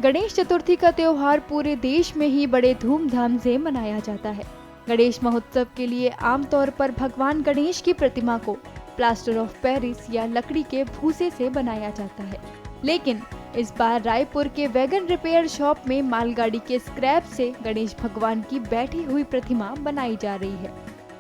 गणेश चतुर्थी का त्योहार पूरे देश में ही बड़े धूमधाम से मनाया जाता है। गणेश महोत्सव के लिए आमतौर पर भगवान गणेश की प्रतिमा को प्लास्टर ऑफ पेरिस या लकड़ी के भूसे से बनाया जाता है, लेकिन इस बार रायपुर के वैगन रिपेयर शॉप में मालगाड़ी के स्क्रैप से गणेश भगवान की बैठी हुई प्रतिमा बनाई जा रही है।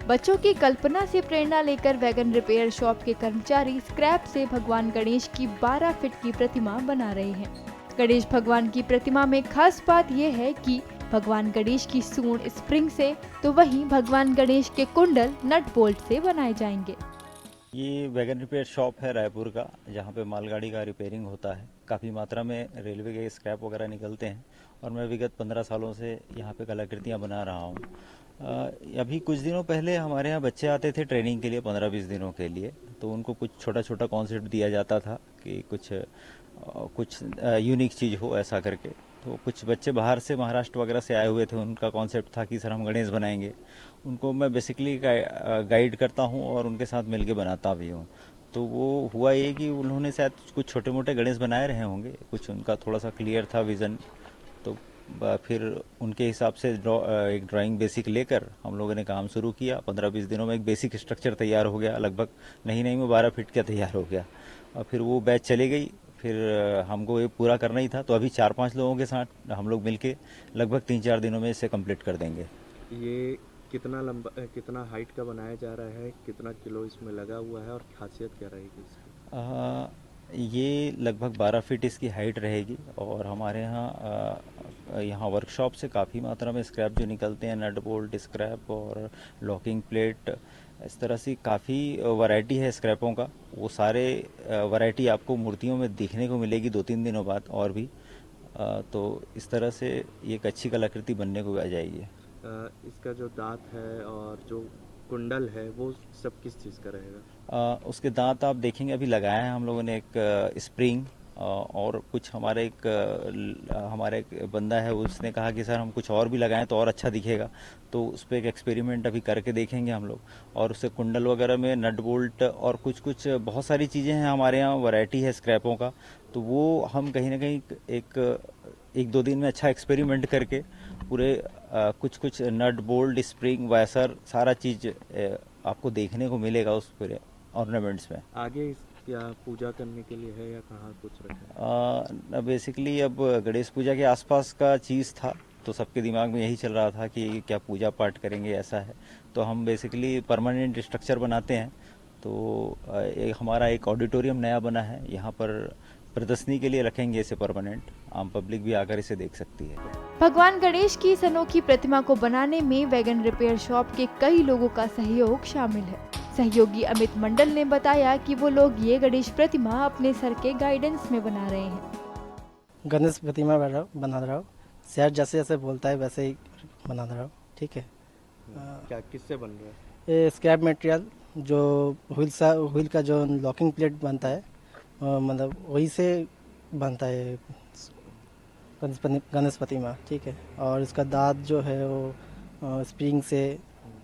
बच्चों की कल्पना से प्रेरणा लेकर वैगन रिपेयर शॉप के कर्मचारी स्क्रैप से भगवान गणेश की 12 फीट की प्रतिमा बना रहे हैं। गणेश भगवान की प्रतिमा में खास बात यह है कि भगवान गणेश की सूंड स्प्रिंग से, तो वहीं भगवान गणेश के कुंडल नट बोल्ट से बनाए जाएंगे। ये वैगन रिपेयर शॉप है रायपुर का, जहाँ पे मालगाड़ी का रिपेयरिंग होता है। काफ़ी मात्रा में रेलवे के स्क्रैप वगैरह निकलते हैं और मैं विगत 15 सालों से यहाँ पे कलाकृतियाँ बना रहा हूँ। अभी कुछ दिनों पहले हमारे यहाँ बच्चे आते थे ट्रेनिंग के लिए 15-20 दिनों के लिए, तो उनको कुछ छोटा छोटा कॉन्सेप्ट दिया जाता था कि कुछ यूनिक चीज़ हो ऐसा करके। तो कुछ बच्चे बाहर से महाराष्ट्र वगैरह से आए हुए थे, उनका कॉन्सेप्ट था कि सर हम गणेश बनाएंगे। उनको मैं बेसिकली गाइड करता हूँ और उनके साथ मिलके बनाता भी हूँ। तो वो हुआ ये कि उन्होंने शायद कुछ छोटे मोटे गणेश बनाए रहे होंगे, कुछ उनका थोड़ा सा क्लियर था विज़न। तो फिर उनके हिसाब से एक ड्राइंग बेसिक लेकर हम लोगों ने काम शुरू किया। 15-20 दिनों में एक बेसिक स्ट्रक्चर तैयार हो गया, लगभग नहीं में 12 फीट का तैयार हो गया। और फिर वो बैच चली गई। फिर हमको ये पूरा करना ही था, तो अभी 4-5 लोगों के साथ हम लोग मिलके लगभग 3-4 दिनों में इसे कंप्लीट कर देंगे। ये कितना लंबा, कितना हाइट का बनाया जा रहा है, कितना किलो इसमें लगा हुआ है और खासियत क्या रहेगी इसकी? ये लगभग 12 फीट इसकी हाइट रहेगी और हमारे यहाँ वर्कशॉप से काफ़ी मात्रा में स्क्रैप जो निकलते हैं, नट बोल्ट स्क्रैप और लॉकिंग प्लेट, इस तरह से काफ़ी वैरायटी है स्क्रैपों का। वो सारे वैरायटी आपको मूर्तियों में देखने को मिलेगी 2-3 दिनों बाद और भी। तो इस तरह से ये एक अच्छी कलाकृति बनने को आ जाएगी। इसका जो दांत है और जो कुंडल है वो सब किस चीज़ का रहेगा? उसके दांत आप देखेंगे अभी लगाया है हम लोगों ने एक स्प्रिंग, और कुछ हमारे एक बंदा है, उसने कहा कि सर हम कुछ और भी लगाएं तो और अच्छा दिखेगा। तो उस पर एक एक्सपेरिमेंट अभी करके देखेंगे हम लोग। और उससे कुंडल वगैरह में नट बोल्ट और कुछ बहुत सारी चीज़ें हैं हमारे यहाँ, वैरायटी है स्क्रैपों का। तो वो हम कहीं ना कहीं एक 2 दिन में अच्छा एक्सपेरिमेंट करके पूरे कुछ नट बोल्ट स्प्रिंग वैसर सारा चीज़ आपको देखने को मिलेगा उस पूरे ऑर्नामेंट्स में। आगे क्या पूजा करने के लिए है या कहाँ कुछ रखा है? बेसिकली अब गणेश पूजा के आसपास का चीज़ था, तो सबके दिमाग में यही चल रहा था कि क्या पूजा पाठ करेंगे, ऐसा है। तो हम बेसिकली परमानेंट स्ट्रक्चर बनाते हैं। तो हमारा एक ऑडिटोरियम नया बना है, यहाँ पर प्रदर्शनी के लिए रखेंगे इसे परमानेंट। आम पब्लिक भी आकर इसे देख सकती है। भगवान गणेश की इस अनोखी प्रतिमा को बनाने में वैगन रिपेयर शॉप के कई लोगों का सहयोग शामिल है। सहयोगी अमित मंडल ने बताया कि वो लोग ये गणेश प्रतिमा अपने सर के गाइडेंस में बना रहे हैं। गणेश प्रतिमा बना रहा हूँ, सर जैसे जैसे बोलता है वैसे ही बना रहा हूँ। ठीक है। क्या किससे बन रहा है? ये स्क्रैप मटेरियल जो व्हील का जो लॉकिंग प्लेट बनता है, मतलब वही से बनता है गणेश प्रतिमा। ठीक है। और इसका दांत जो है वो स्प्रिंग से,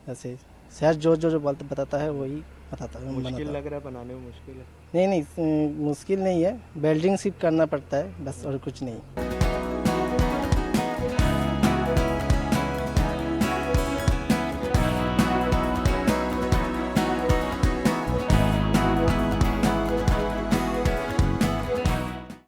ऐसे सर जो बताता है वही बताता है। मुश्किल लग रहा है बनाने में? मुश्किल है? नहीं, मुश्किल नहीं है, वेल्डिंग सिर्फ करना पड़ता है बस, और कुछ नहीं।